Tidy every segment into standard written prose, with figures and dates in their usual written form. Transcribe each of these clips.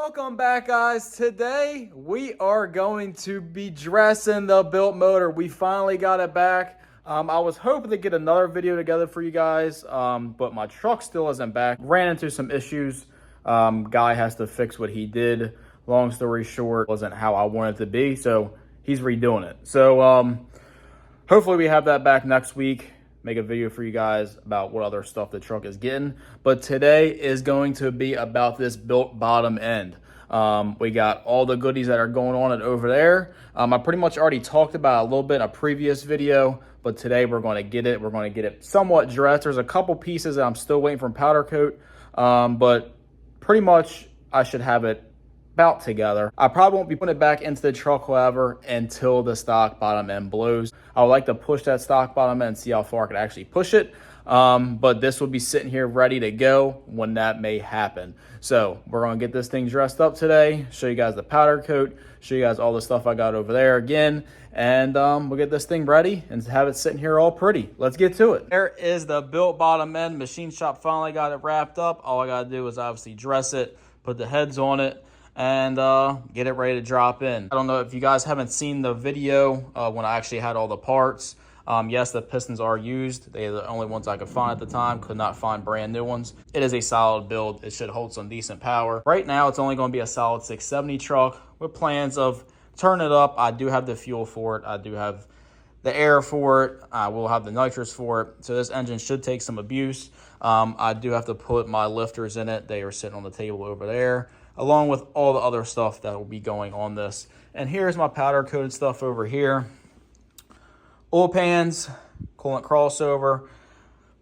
Welcome back, guys. Today we are going to be dressing the Built motor. We finally got it back. I was hoping to get another video together for you guys, but my truck still isn't back. Ran into some issues. Guy has to fix what he did. Long story short, wasn't how I wanted it to be, so he's redoing it. So hopefully we have that back next week. Make a video for you guys about what other stuff the truck is getting. But today is going to be about this Built bottom end. We got all the goodies that are going on over there. I pretty much already talked about it a little bit in a previous video, but today we're going to get it. We're going to get it somewhat dressed. There's a couple pieces that I'm still waiting for powder coat, but pretty much I should have it about together. I probably won't be putting it back into the truck, however, until the stock bottom end blows. I would like to push that stock bottom end and see how far I can actually push it. But this will be sitting here ready to go when that may happen. So we're going to get this thing dressed up today, show you guys the powder coat, show you guys all the stuff I got over there again, and we'll get this thing ready and have it sitting here all pretty. Let's get to it. There is the Built bottom end. Machine shop finally got it wrapped up. All I got to do is obviously dress it, put the heads on it, and get it ready to drop in. I don't know if you guys haven't seen the video when I actually had all the parts. Yes, the pistons are used. They're the only ones I could find at the time. Could not find brand new ones. It is a solid build. It should hold some decent power. Right now, it's only going to be a solid 670 truck with plans of turning it up. I do have the fuel for it. I do have the air for it. I will have the nitrous for it. So this engine should take some abuse. I do have to put my lifters in it. They are sitting on the table over there, along with all the other stuff that will be going on this. And here's my powder coated stuff over here. Oil pans, coolant crossover,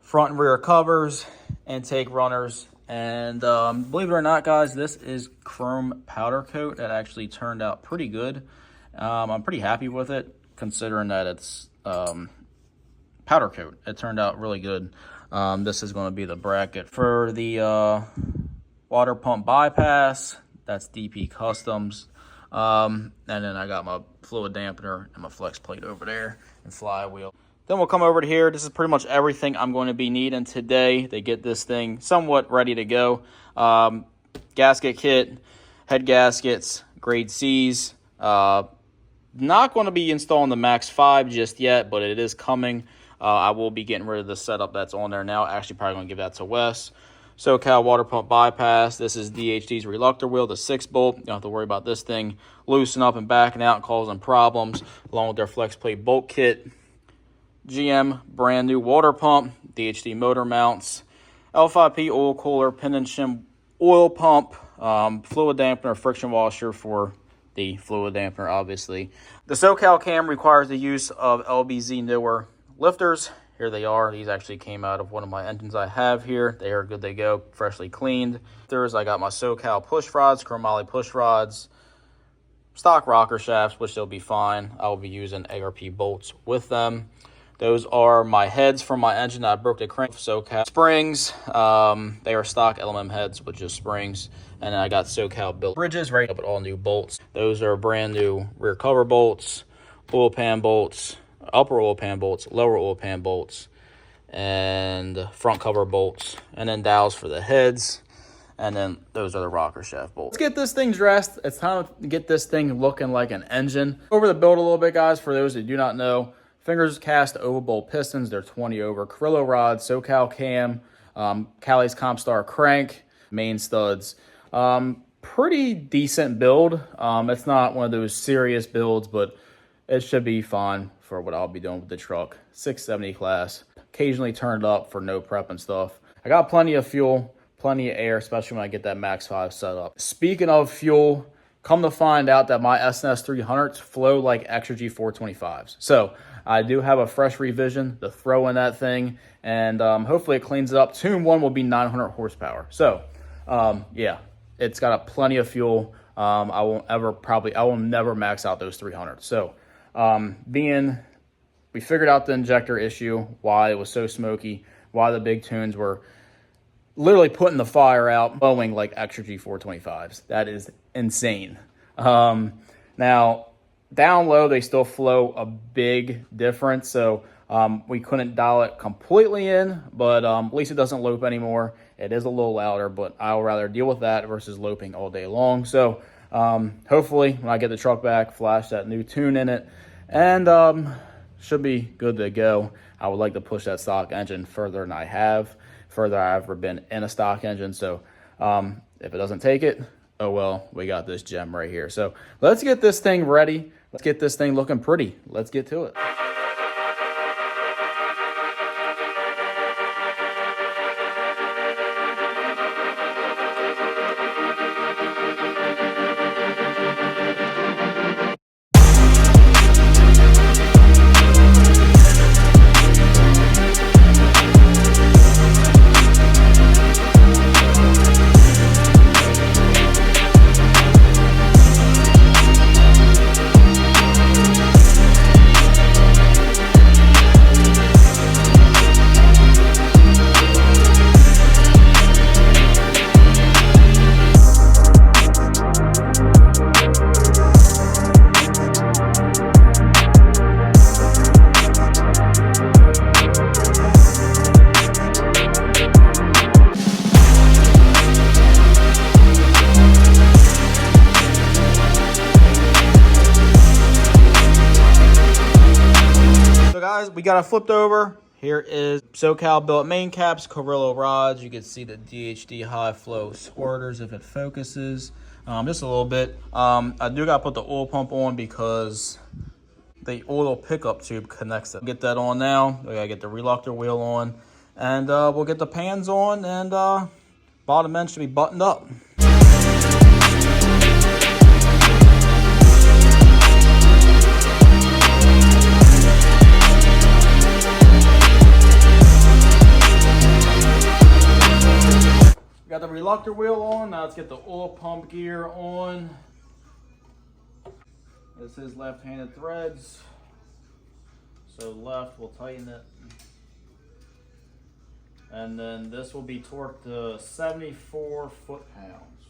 front and rear covers, intake runners. And believe it or not, guys, this is chrome powder coat that actually turned out pretty good. I'm pretty happy with it, considering that it's powder coat. It turned out really good. This is going to be the bracket for the water pump bypass. That's DP Customs. And then I got my fluid dampener and my flex plate over there and flywheel. Then we'll come over to here. This is pretty much everything I'm going to be needing today to get this thing somewhat ready to go. Gasket kit, head gaskets, grade C's. Not going to be installing the Max 5 just yet, but it is coming. I will be getting rid of the setup that's on there now. Actually, probably going to give that to Wes. SoCal water pump bypass. This is DHD's reluctor wheel, the 6-bolt. You don't have to worry about this thing loosening up and backing out and causing problems, along with their flex plate bolt kit. GM brand new water pump, DHD motor mounts, L5P oil cooler, pin and shim oil pump, fluid dampener, friction washer for the fluid dampener, obviously. The SoCal cam requires the use of LBZ newer lifters. Here they are. These actually came out of one of my engines I have here. They are good to go, freshly cleaned. There's I got my SoCal push rods, chromoly push rods, stock rocker shafts, which they'll be fine. I will be using ARP bolts with them. Those are my heads from my engine that I broke the crank. SoCal springs. They are stock LMM heads with just springs. And then I got SoCal built bridges right up with all new bolts. Those are brand new rear cover bolts, oil pan bolts, upper oil pan bolts, lower oil pan bolts, and front cover bolts, and then dowels for the heads, and then those are the rocker shaft bolts. Let's get this thing dressed. It's time to get this thing looking like an engine. Over the build a little bit, guys, for those that do not know. Fingers cast oval bolt pistons. They're 20 over. Carrillo rods, SoCal cam, Cali's Compstar crank, main studs. Pretty decent build. It's not one of those serious builds, but it should be fine for what I'll be doing with the truck. 670 class. Occasionally turned up for no prep and stuff. I got plenty of fuel, plenty of air, especially when I get that Max 5 set up. Speaking of fuel, come to find out that my SNS 300s flow like Exergy 425s. So I do have a fresh revision to throw in that thing, and hopefully it cleans it up. Tune 1 will be 900 horsepower. So yeah, it's got a plenty of fuel. I will never max out those 300s. So we figured out the injector issue, why it was so smoky, why the big tunes were literally putting the fire out, blowing like Exergy 425s. That is insane. Now, down low, they still flow a big difference, so we couldn't dial it completely in, but at least it doesn't loop anymore. It is a little louder, but I'll rather deal with that versus looping all day long. So hopefully when I get the truck back, flash that new tune in it, and should be good to go. I would like to push that stock engine further than I have, further I've ever been in a stock engine. So if it doesn't take it, oh well, we got this gem right here. So let's get this thing ready. Let's get this thing looking pretty. Let's get to it. Guys, we got it flipped over. Here is SoCal Billet main caps, Carrillo rods. You can see the DHD high flow squirters if it focuses. Just a little bit. I do got to put the oil pump on because the oil pickup tube connects it. Get that on now. We got to get the reluctor wheel on. And we'll get the pans on, and bottom end should be buttoned up. Got the reluctor wheel on. Now let's get the oil pump gear on. This is left-handed threads. So left, we'll tighten it. And then this will be torqued to 74 foot-pounds.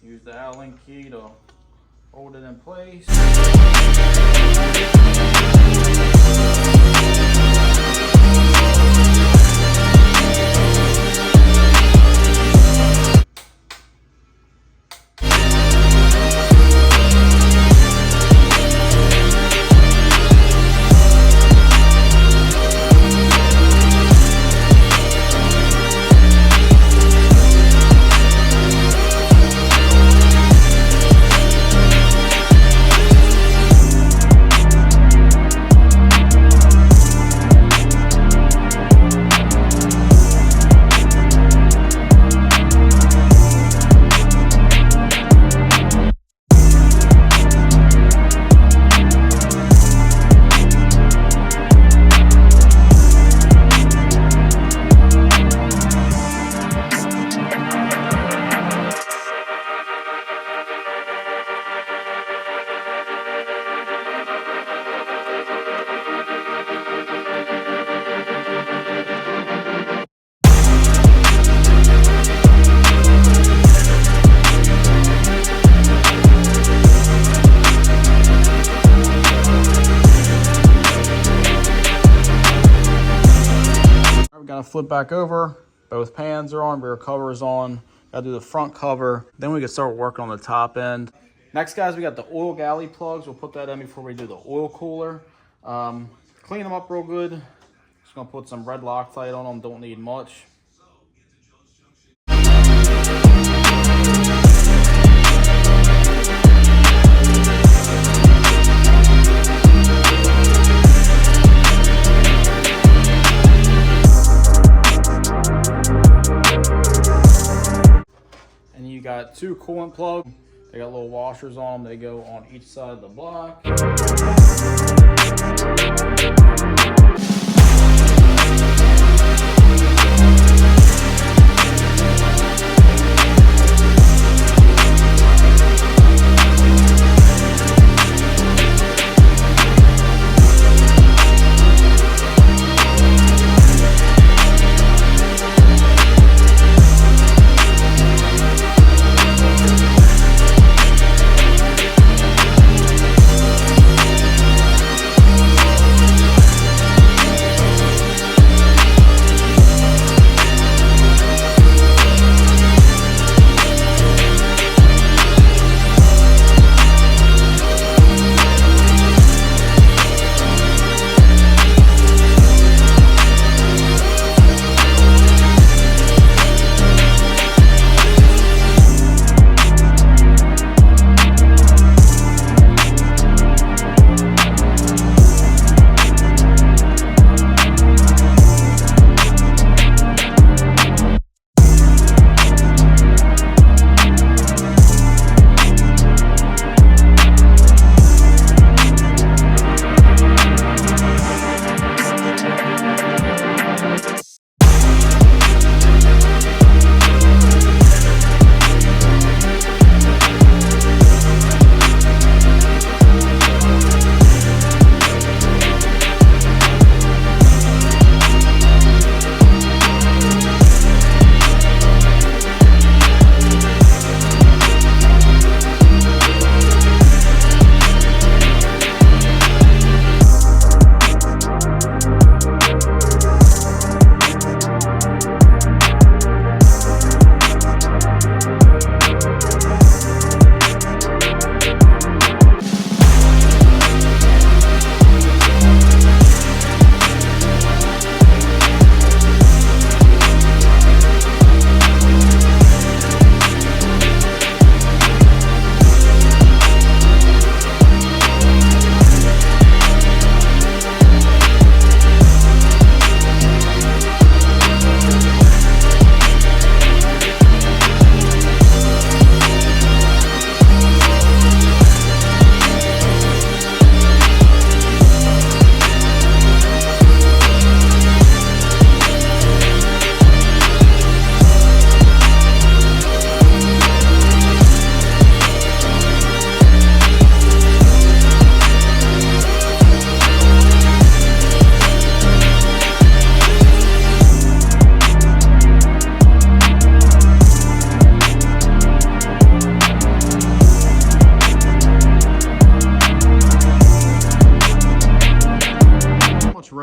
Use the Allen key to hold it in place. Gotta flip back over. Both pans are on, rear cover is on. Gotta do the front cover. Then we can start working on the top end. Next, guys, we got the oil galley plugs. We'll put that in before we do the oil cooler. Clean them up real good. Just gonna put some red Loctite on them. Don't need much. Got two coolant plugs. They got little washers on them. They go on each side of the block.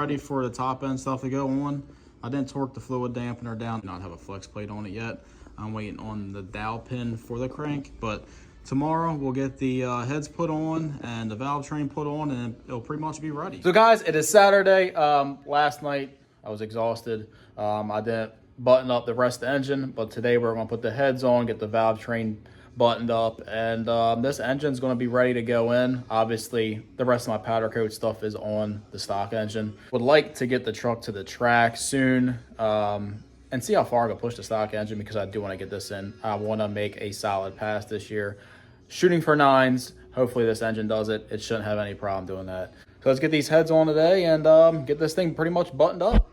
ready for the top end stuff to go on. I didn't torque the fluid dampener down. I don't have a flex plate on it yet. I'm waiting on the dowel pin for the crank, but tomorrow we'll get the heads put on and the valve train put on, and it'll pretty much be ready. So guys, it is Saturday. Last night I was exhausted. I didn't button up the rest of the engine, but today we're gonna put the heads on, get the valve train buttoned up, and this engine's going to be ready to go in. Obviously the rest of my powder coat stuff is on the stock engine. Would like to get the truck to the track soon and see how far I can push the stock engine, because I do want to get this in. I want to make a solid pass this year, shooting for 9s. Hopefully this engine does it. It shouldn't have any problem doing that. So let's get these heads on today and get this thing pretty much buttoned up.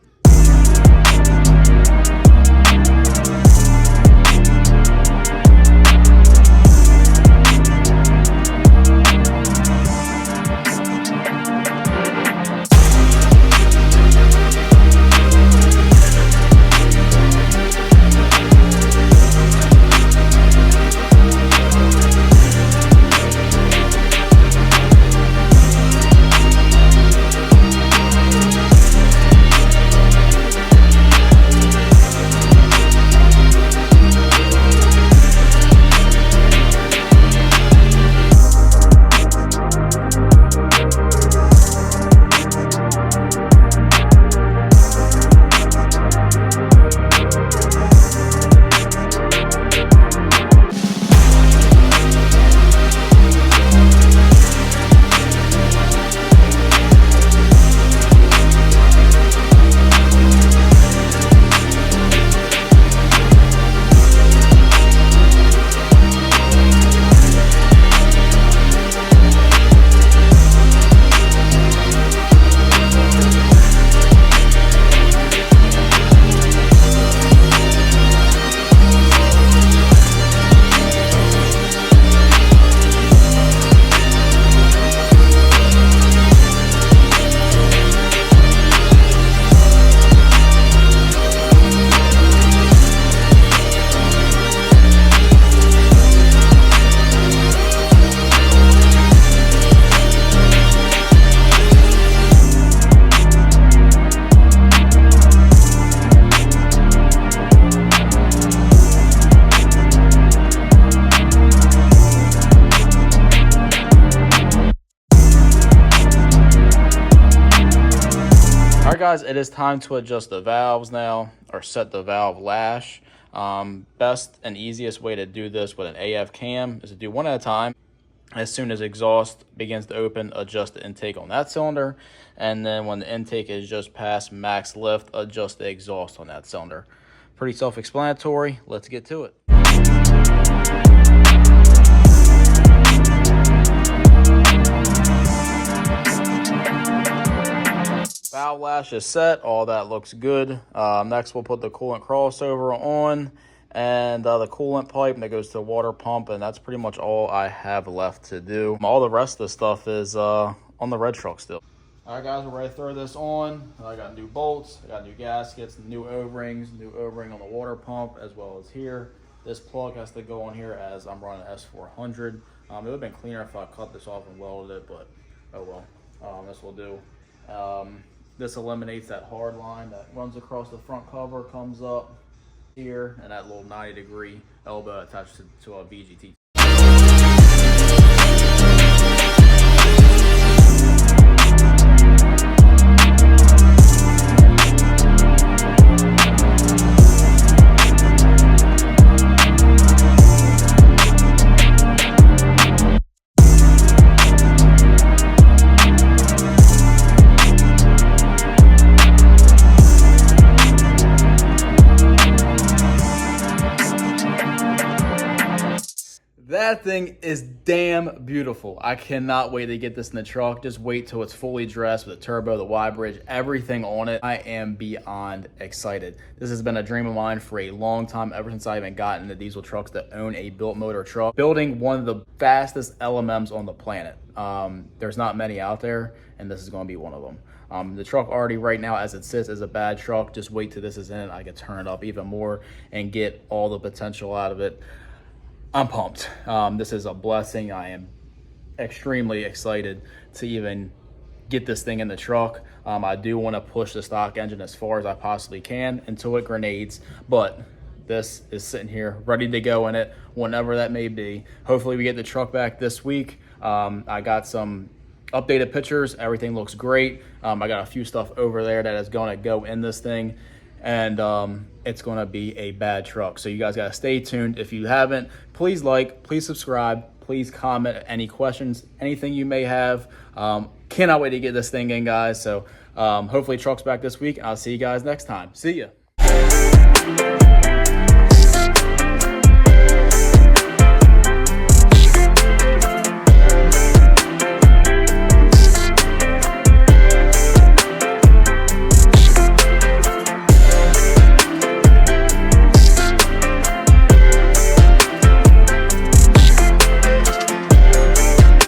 Guys, it is time to adjust the valves now, or set the valve lash. Best and easiest way to do this with an AF cam is to do one at a time. As soon as exhaust begins to open, adjust the intake on that cylinder, and then when the intake is just past max lift, adjust the exhaust on that cylinder. Pretty self-explanatory. Let's get to it. Valve lash is set. All that looks good. Next, we'll put the coolant crossover on and the coolant pipe that goes to the water pump, and that's pretty much all I have left to do. All the rest of the stuff is on the red truck still. All right, guys, we're ready to throw this on. I got new bolts, I got new gaskets, new O-rings, new O-ring on the water pump, as well as here. This plug has to go on here as I'm running S400. It would have been cleaner if I cut this off and welded it, but oh well. This will do. This eliminates that hard line that runs across the front cover, comes up here, and that little 90-degree elbow attached to a VGT. That thing is damn beautiful. I cannot wait to get this in the truck. Just wait till it's fully dressed with the turbo, the Y bridge, everything on it. I am beyond excited. This has been a dream of mine for a long time, ever since I even got into diesel trucks to own a built motor truck. Building one of the fastest LMMs on the planet. There's not many out there, and this is going to be one of them. The truck already right now as it sits is a bad truck. Just wait till this is in it. I can turn it up even more and get all the potential out of it. I'm pumped. This is a blessing. I am extremely excited to even get this thing in the truck. I do want to push the stock engine as far as I possibly can until it grenades, but this is sitting here ready to go in it whenever that may be. Hopefully we get the truck back this week. I got some updated pictures. Everything looks great. I got a few stuff over there that is going to go in this thing, and it's going to be a bad truck. So you guys got to stay tuned. If you haven't, please like, please subscribe, please comment any questions, anything you may have. Cannot wait to get this thing in, guys. So hopefully truck's back this week. I'll see you guys next time. See ya.